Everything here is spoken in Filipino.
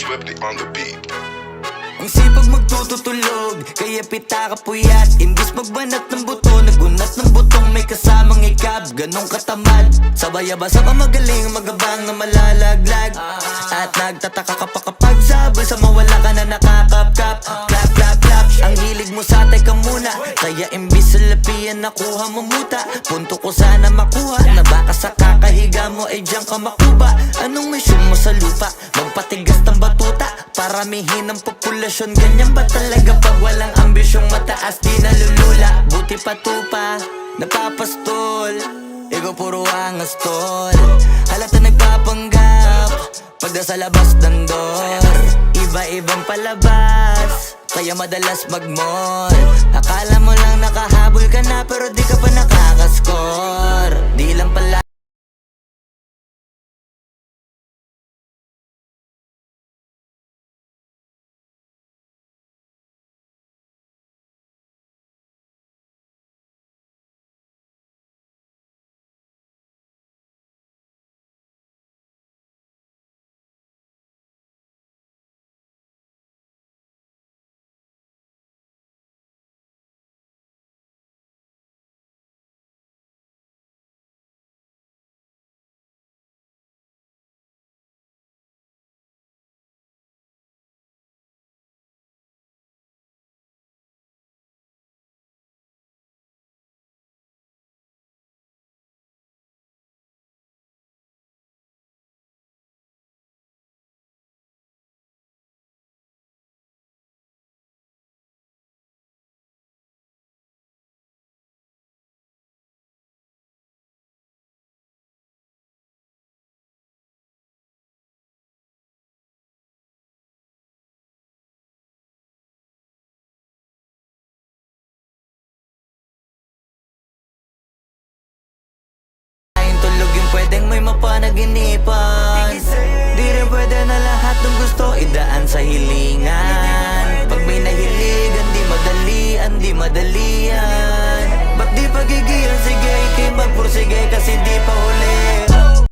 Swifty on the beat. Ang sipag magtututulog, kaya pita ka puyat. Imbis magbanat ng buto, nagunat ng butong may kasamang ikab. Ganong katamad, sabay-abasa ka magaling, magabang na malalaglag. At nagtataka ka pa kapag sabay sa mawala ka na nakakapkap. Clap, clap, clap, ang hilig mo sa ka muna. Kaya imbis sa lapian nakuha mo muta. Punto ko sana makuha, na baka sa kakahiga mo ay diyan ka makuba. Anong mission mo sa lupa? Magpatigas ng batuta, paramihin ang populasyon. Ganyan ba talaga pag walang ambisyong mataas? Di nalulula, buti patupa, napapastol. Ikaw puro angas tol, halata nagpapanggap pagda sa labas ng door. Iba-ibang palabas, kaya madalas mag-mall. Akala mo lang nakahabol ka na, pero di ka pa nakakascore. Di lang pala pwedeng may mapanaginipan. Di rin pwede na lahat ng gusto idaan sa hilingan. Pag may nahiligan, di madalian. Ba't di pagigilan? Sige, ikay magpursige kasi di pa huli.